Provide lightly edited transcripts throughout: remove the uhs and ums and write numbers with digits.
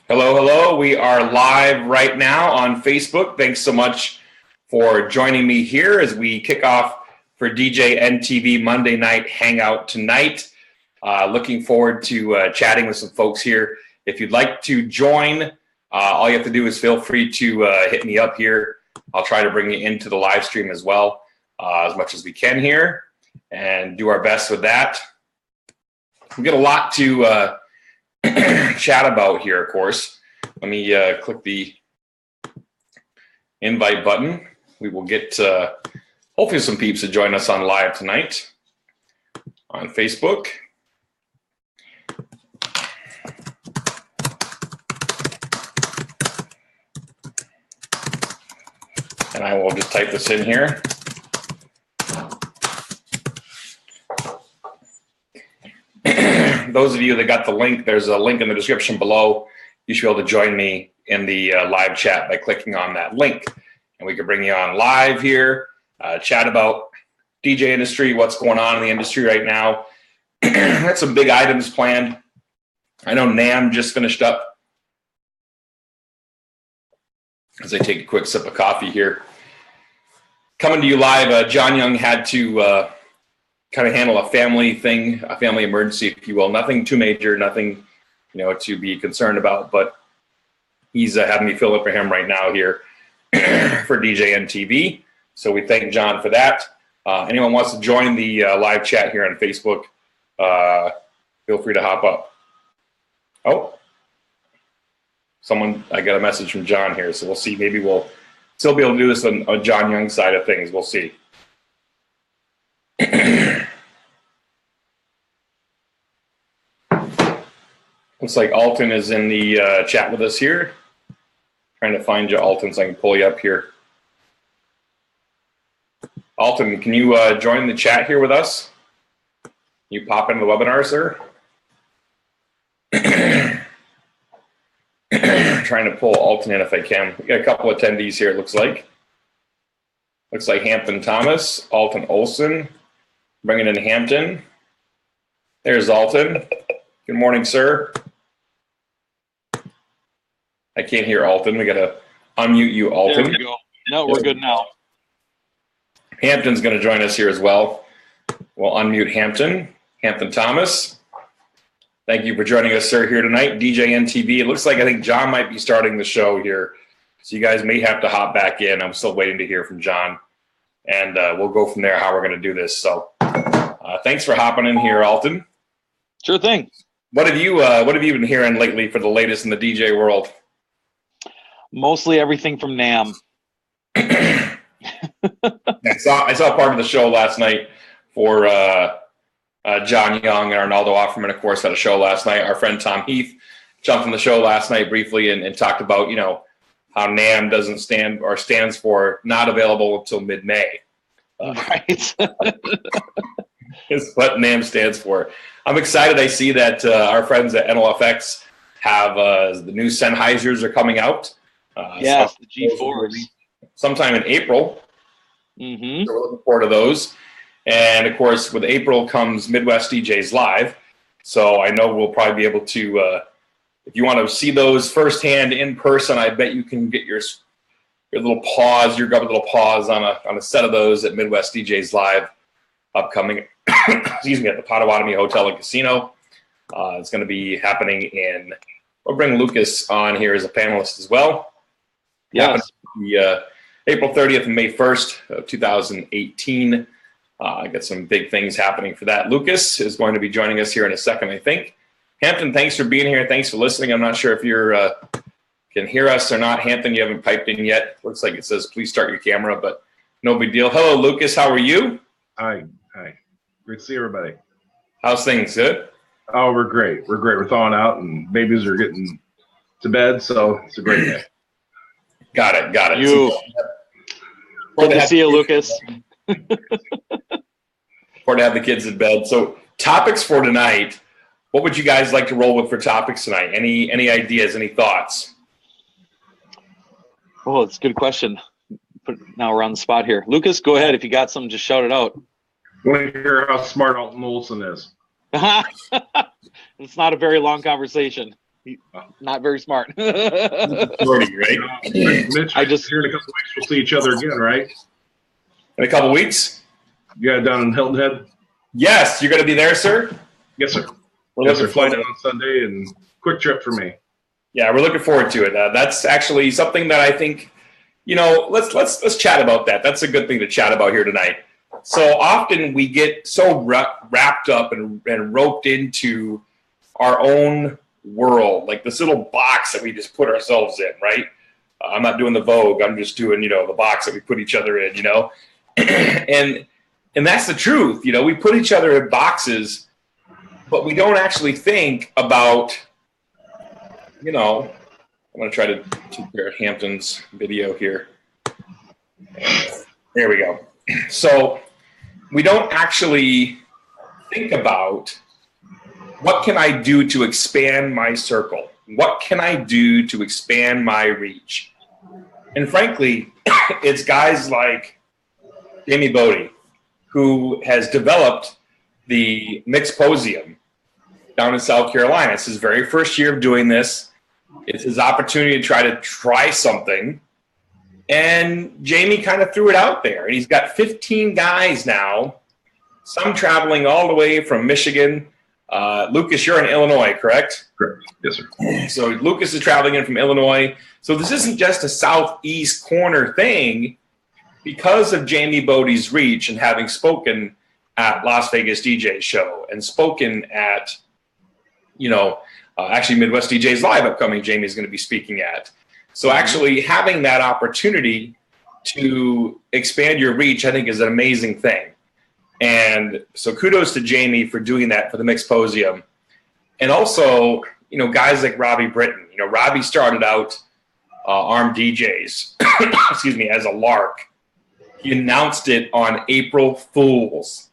Hello, hello. We are live right now on Facebook. Thanks so much for joining me here as we kick off for DJNTV Monday Night Hangout tonight. Looking forward to chatting with some folks here. If you'd like to join, all you have to do is feel free to hit me up here. I'll try to bring you into the live stream as well, as much as we can here, and do our best with that. We get a lot to chat about here, of course. Let me click the invite button. We will get hopefully some peeps to join us on live tonight on Facebook. And I will just type this in here. Those of you that got the link, there's a link in the description below. You should be able to join me in the live chat by clicking on that link. And we can bring you on live here, chat about DJ industry, what's going on in the industry right now. Got some big items planned. I know NAMM just finished up. As I take a quick sip of coffee here. Coming to you live, John Young had to kind of handle a family thing, a family emergency, if you will. Nothing too major, nothing, to be concerned about, but he's having me fill it for him right now here for DJNTV. So we thank John for that. Anyone wants to join the live chat here on Facebook, feel free to hop up. Oh, I got a message from John here, so we'll see. Maybe we'll still be able to do this on John Young's side of things. We'll see. Looks like Alton is in the chat with us here. Trying to find you, Alton, so I can pull you up here. Alton, can you join the chat here with us? You pop into the webinar, sir? Trying to pull Alton in if I can. We got a couple attendees here, it looks like. Looks like Hampton Thomas, Alton Olson. Bringing in Hampton. There's Alton. Good morning, sir. I can't hear Alton. We got to unmute you, Alton. There we go. No, we're good now. Hampton's going to join us here as well. We'll unmute Hampton. Hampton Thomas. Thank you for joining us, sir, here tonight. DJNTV. It looks like I think John might be starting the show here. So you guys may have to hop back in. I'm still waiting to hear from John. And we'll go from there how we're going to do this. So thanks for hopping in here, Alton. Sure thing. What have you been hearing lately for the latest in the DJ world? Mostly everything from NAMM. I saw part of the show last night for John Young and Arnaldo Offerman, of course, had a show last night. Our friend Tom Heath jumped on the show last night briefly and talked about, how NAMM doesn't stand or stands for not available until mid-May. Right. Is what NAMM stands for. I'm excited. I see that our friends at NLFX have the new Sennheisers are coming out. Yes, the G4s. Sometime in April. Mm-hmm. So we're looking forward to those. And, of course, with April comes Midwest DJs Live. So I know we'll probably be able to, if you want to see those firsthand in person, I bet you can get your little pause, your government little pause on a set of those at Midwest DJs Live upcoming, excuse me, at the Potawatomi Hotel and Casino. It's going to be happening we'll bring Lucas on here as a panelist as well. Yes. The April 30th and May 1st of 2018. I got some big things happening for that. Lucas is going to be joining us here in a second, I think. Hampton, thanks for being here. Thanks for listening. I'm not sure if you can hear us or not. Hampton, you haven't piped in yet. Looks like it says, please start your camera, but no big deal. Hello, Lucas. How are you? Hi. Great to see everybody. How's things? Good? Oh, we're great. We're thawing out, and babies are getting to bed, so it's a great day. Got it. Good to see you, Lucas. Or to have the kids in bed. So topics for tonight. What would you guys like to roll with for topics tonight? Any ideas? Any thoughts? Oh, it's a good question. Now we're on the spot here. Lucas, go ahead. If you got something, just shout it out. I want to hear how smart Alton Olson is. It's not a very long conversation. Not very smart. 40, right? Mitch, I just here in a couple weeks we'll see each other again, right? In a couple weeks? Yeah, down in Hilton Head. Yes, you're going to be there, sir? Yes, sir. We're Yes, looking sir. Flight forward. in on Sunday and quick trip for me. Yeah, we're looking forward to it. That's actually something that I think, let's chat about that. That's a good thing to chat about here tonight. So often we get so wrapped up and roped into our own world, like this little box that we just put ourselves in, right? I'm not doing the Vogue. I'm just doing, the box that we put each other in, and that's the truth. We put each other in boxes, but we don't actually think about, I'm going to try to compare Hampton's video here. There we go. So we don't actually think about what can I do to expand my circle? What can I do to expand my reach? And frankly, it's guys like Jamie Bodie, who has developed the Mixposium down in South Carolina. It's his very first year of doing this. It's his opportunity to try something. And Jamie kind of threw it out there. And he's got 15 guys now, some traveling all the way from Michigan. Lucas, you're in Illinois, correct? Correct. Yes, sir. So Lucas is traveling in from Illinois. So this isn't just a southeast corner thing. Because of Jamie Bodie's reach and having spoken at Las Vegas DJ show and spoken at, actually Midwest DJs Live upcoming, Jamie's going to be speaking at. So actually having that opportunity to expand your reach, I think, is an amazing thing. And so kudos to Jamie for doing that for the Mixposium. And also, guys like Robbie Britton. Robbie started out Armed DJs, excuse me, as a lark. He announced it on April Fools.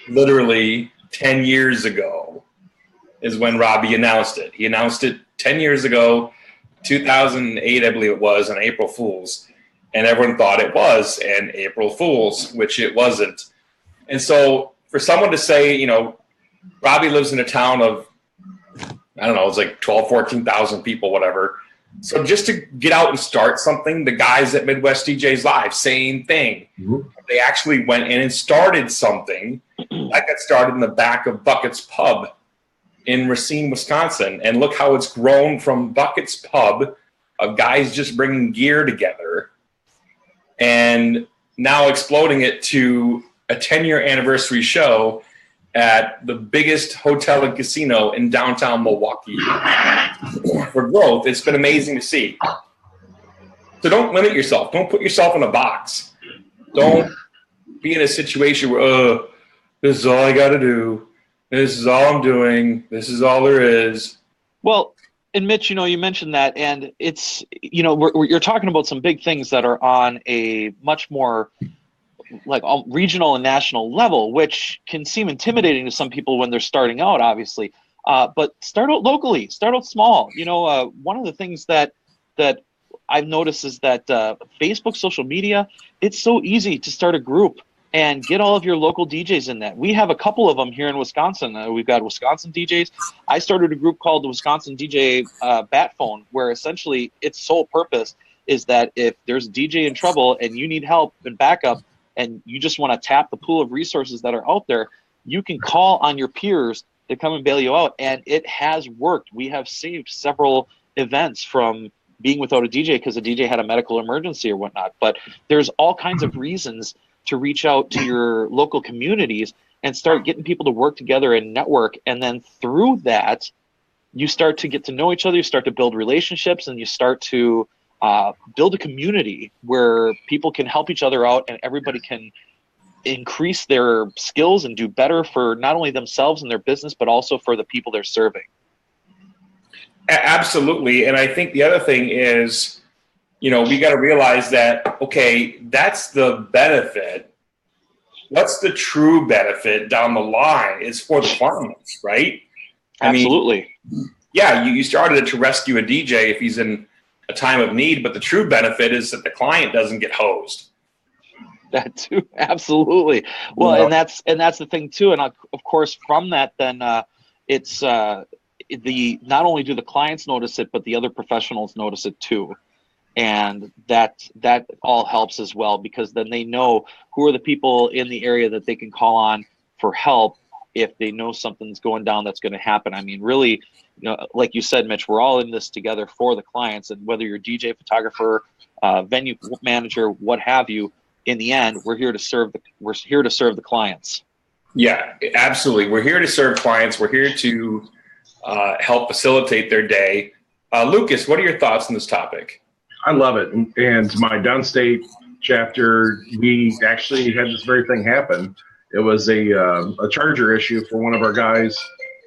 Literally 10 years ago is when Robbie announced it. He announced it 10 years ago, 2008, I believe it was, on April Fools. And everyone thought it was an April Fools, which it wasn't. And so for someone to say, Robbie lives in a town of, I don't know, it's like 12, 14,000 people, whatever. So just to get out and start something, the guys at Midwest DJs Live, same thing. Mm-hmm. They actually went in and started something that got started in the back of Bucket's Pub in Racine, Wisconsin. And look how it's grown from Bucket's Pub of guys just bringing gear together and now exploding it to a 10-year anniversary show at the biggest hotel and casino in downtown Milwaukee for growth. It's been amazing to see. So don't limit yourself. Don't put yourself in a box. Don't be in a situation where, this is all I got to do. This is all I'm doing. This is all there is. Well, and Mitch, you mentioned that, and it's, you're talking about some big things that are on a much more like regional and national level, which can seem intimidating to some people when they're starting out, obviously. But start out locally, start out small. One of the things that I've noticed is that Facebook, social media, it's so easy to start a group and get all of your local DJs in that. We have a couple of them here in Wisconsin. We've got Wisconsin DJs. I started a group called the Wisconsin DJ Bat Phone, where essentially its sole purpose is that if there's a DJ in trouble and you need help and backup, and you just want to tap the pool of resources that are out there, you can call on your peers to come and bail you out. And it has worked. We have saved several events from being without a DJ because a DJ had a medical emergency or whatnot. But there's all kinds of reasons to reach out to your local communities and start getting people to work together and network. And then through that, you start to get to know each other, you start to build relationships, and you start to build a community where people can help each other out and everybody can increase their skills and do better for not only themselves and their business, but also for the people they're serving. Absolutely. And I think the other thing is, we got to realize that, okay, that's the benefit. What's the true benefit down the line is for the clients, right? Absolutely. You started it to rescue a DJ if he's in a time of need, but the true benefit is that the client doesn't get hosed. That too, absolutely. Well, and that's the thing too. And of course, from that, then it's not only do the clients notice it, but the other professionals notice it too. And that all helps as well, because then they know who are the people in the area that they can call on for help if they know something's going down that's going to happen. I mean, really, like you said, Mitch, we're all in this together for the clients, and whether you're DJ, photographer, venue manager, what have you, in the end, we're here to serve the clients. Yeah, absolutely. We're here to serve clients. We're here to help facilitate their day. Lucas, what are your thoughts on this topic? I love it. And my downstate chapter, we actually had this very thing happen. It was a charger issue for one of our guys.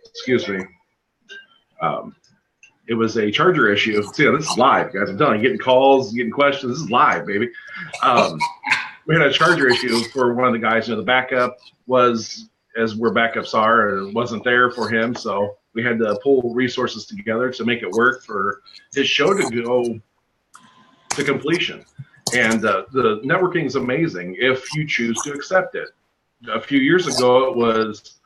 Excuse me. It was a charger issue. See, this is live, guys. I'm telling you, getting calls, getting questions. This is live, baby. We had a charger issue for one of the guys. The backup was, as where backups are, it wasn't there for him. So we had to pull resources together to make it work for his show to go to completion. And the networking is amazing if you choose to accept it. A few years ago, it was,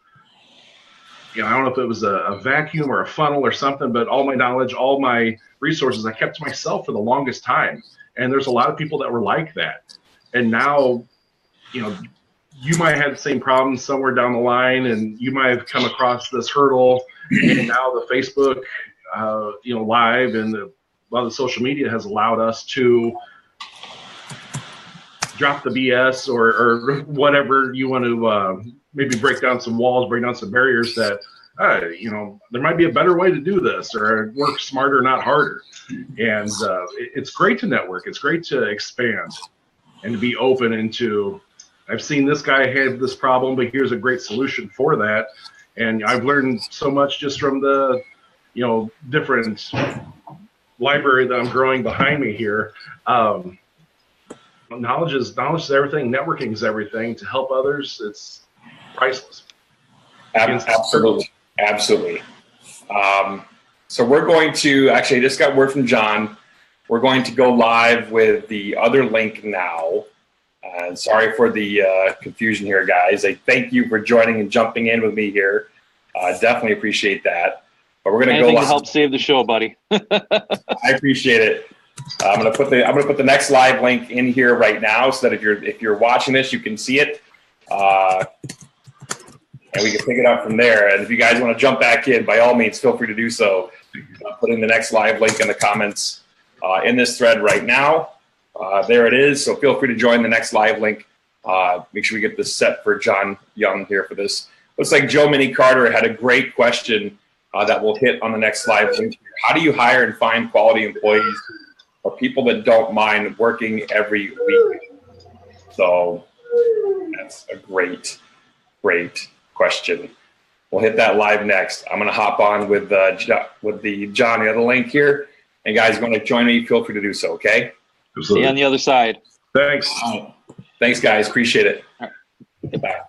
I don't know if it was a vacuum or a funnel or something, but all my knowledge, all my resources, I kept to myself for the longest time. And there's a lot of people that were like that. And now, you might have the same problem somewhere down the line, and you might have come across this hurdle. And now the Facebook, Live and a lot of the social media has allowed us to drop the BS or whatever you want to maybe break down some walls, break down some barriers that, there might be a better way to do this, or work smarter, not harder. And it's great to network. It's great to expand and to be open into, I've seen this guy have this problem, but here's a great solution for that. And I've learned so much just from the, different library that I'm growing behind me here. Knowledge is everything. Networking is everything. To help others, it's priceless. Absolutely. So we're going to, actually, I just got word from John. We're going to go live with the other link now. Sorry for the confusion here, guys. I thank you for joining and jumping in with me here. Definitely appreciate that. But we're going to go live to help save the show, buddy. I appreciate it. I'm going to put the next live link in here right now, so that if you're watching this, you can see it, and we can pick it up from there. And if you guys want to jump back in, by all means, feel free to do so. Put in the next live link in the comments in this thread right now. There it is. So feel free to join the next live link. Make sure we get this set for John Young here for this. Looks like Joe Minnie Carter had a great question that we'll hit on the next live link. How do you hire and find quality employees or people that don't mind working every week? So that's a great question. We'll hit that live next. I'm going to hop on with the John, the other link here. And guys, if you want to join me, feel free to do so, okay? Absolutely. See you on the other side. Thanks. Thanks, guys. Appreciate it. All right. Bye.